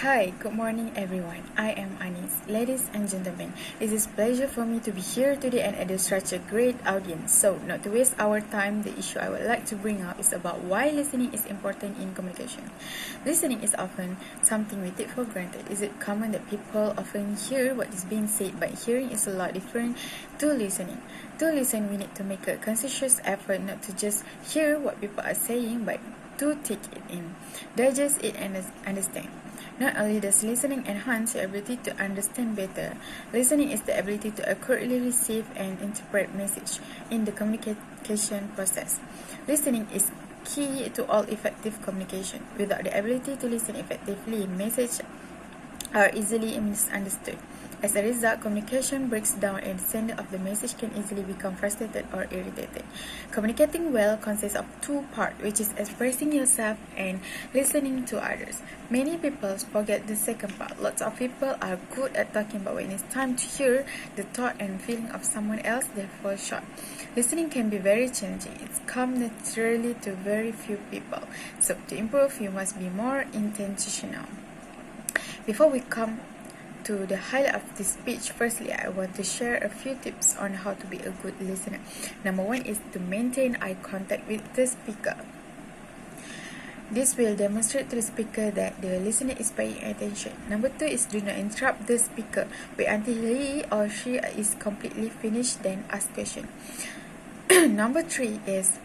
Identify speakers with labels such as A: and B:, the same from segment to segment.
A: Hi, good morning everyone. I am Anis. Ladies and gentlemen, it is a pleasure for me to be here today and address such a great audience. So, not to waste our time, the issue I would like to bring up is about why listening is important in communication. Listening is often something we take for granted. Is it common that people often hear what is being said, but hearing is a lot different to listening? To listen, we need to make a conscious effort not to just hear what people are saying, but to take it in, digest it, and understand. Not only does listening enhance your ability to understand better, listening is the ability to accurately receive and interpret message in the communication process. Listening is key to all effective communication. Without the ability to listen effectively, messages are easily misunderstood. As a result, communication breaks down and the sender of the message can easily become frustrated or irritated. Communicating well consists of two parts, which is expressing yourself and listening to others. Many people forget the second part. Lots of people are good at talking, but when it's time to hear the thought and feeling of someone else, they fall short. Listening can be very challenging. It's come naturally to very few people. So to improve, you must be more intentional. Before we come to the highlight of this speech, firstly, I want to share a few tips on how to be a good listener. Number one is to maintain eye contact with the speaker. This will demonstrate to the speaker that the listener is paying attention. Number two is do not interrupt the speaker. Wait until he or she is completely finished, then ask question. Number three is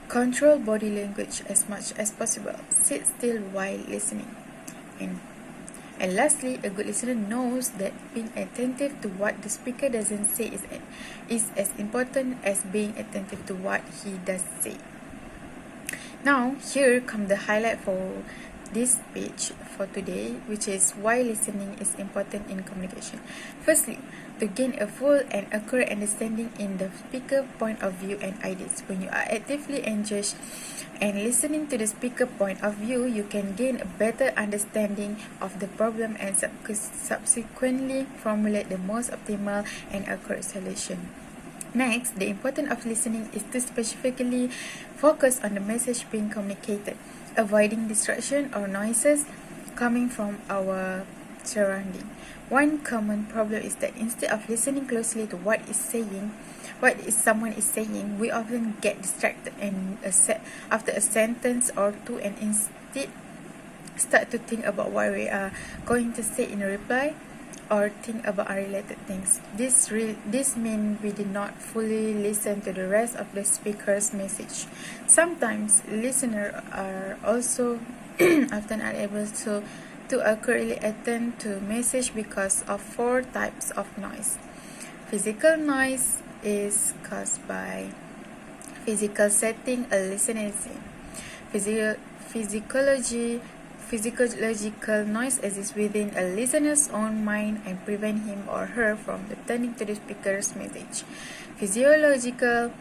A: control body language as much as possible. Sit still while listening. And lastly, a good listener knows that being attentive to what the speaker doesn't say is as important as being attentive to what he does say. Now, here come the highlight for this speech for today, which is why listening is important in communication. Firstly, to gain a full and accurate understanding in the speaker point of view and ideas. When you are actively engaged and listening to the speaker point of view, you can gain a better understanding of the problem and subsequently formulate the most optimal and accurate solution. Next, the importance of listening is to specifically focus on the message being communicated, avoiding distraction or noises coming from our surrounding. One common problem is that instead of listening closely to what someone is saying, we often get distracted and after a sentence or two, and instead start to think about what we are going to say in a reply, or think about unrelated things. This means we did not fully listen to the rest of the speaker's message. Sometimes listeners are also often unable to accurately attend to message because of four types of noise. Physical noise is caused by physical setting a listener is in. Physiological noise exists within a listener's own mind and prevent him or her from attending to the speaker's message. Physiological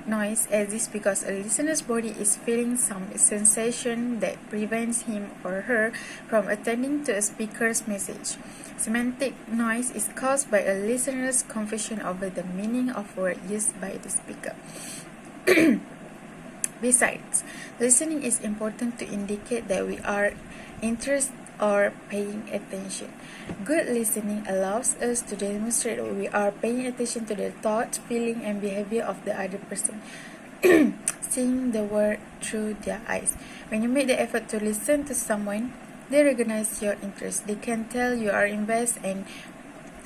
A: noise exists because a listener's body is feeling some sensation that prevents him or her from attending to a speaker's message. Semantic noise is caused by a listener's confusion over the meaning of words used by the speaker. Besides, listening is important to indicate that we are interested or paying attention. Good listening allows us to demonstrate that we are paying attention to the thoughts, feeling, and behavior of the other person, seeing the world through their eyes. When you make the effort to listen to someone, they recognize your interest. They can tell you are invested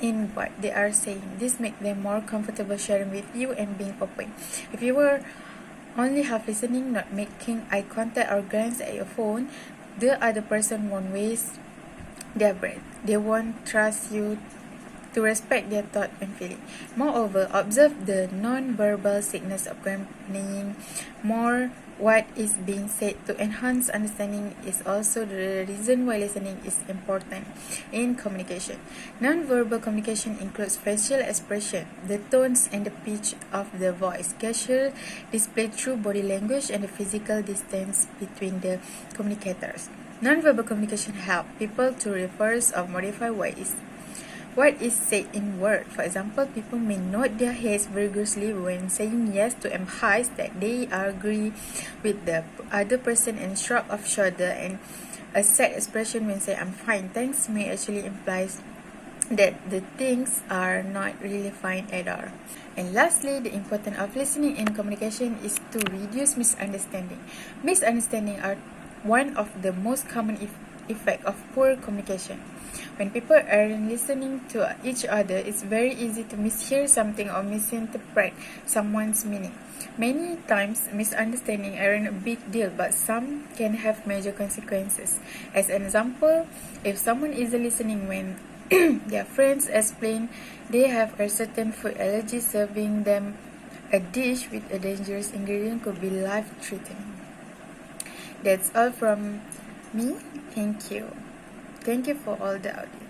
A: in what they are saying. This makes them more comfortable sharing with you and being open. If you were only half listening, not making eye contact or glance at your phone, the other person won't waste their breath. They won't trust you to respect their thought and feeling. Moreover, observe the non-verbal signals accompanying more what is being said. To enhance understanding is also the reason why listening is important in communication. Non-verbal communication includes facial expression, the tones and the pitch of the voice, gesture displayed through body language, and the physical distance between the communicators. Non-verbal communication helps people to reverse or modify what is what is said in word. For example, people may nod their heads vigorously when saying yes to emphasize that they agree with the other person, and shrug of shoulder and a sad expression when say I'm fine, thanks may actually implies that the things are not really fine at all. And lastly, the importance of listening in communication is to reduce misunderstanding. Misunderstanding are one of the most common effect of poor communication. When people aren't listening to each other, it's very easy to mishear something or misinterpret someone's meaning. Many times, misunderstanding aren't a big deal, but some can have major consequences. As an example, if someone isn't listening when their friends explain they have a certain food allergy, serving them a dish with a dangerous ingredient could be life-threatening. That's all from me. Thank you. Thank you for all the audience.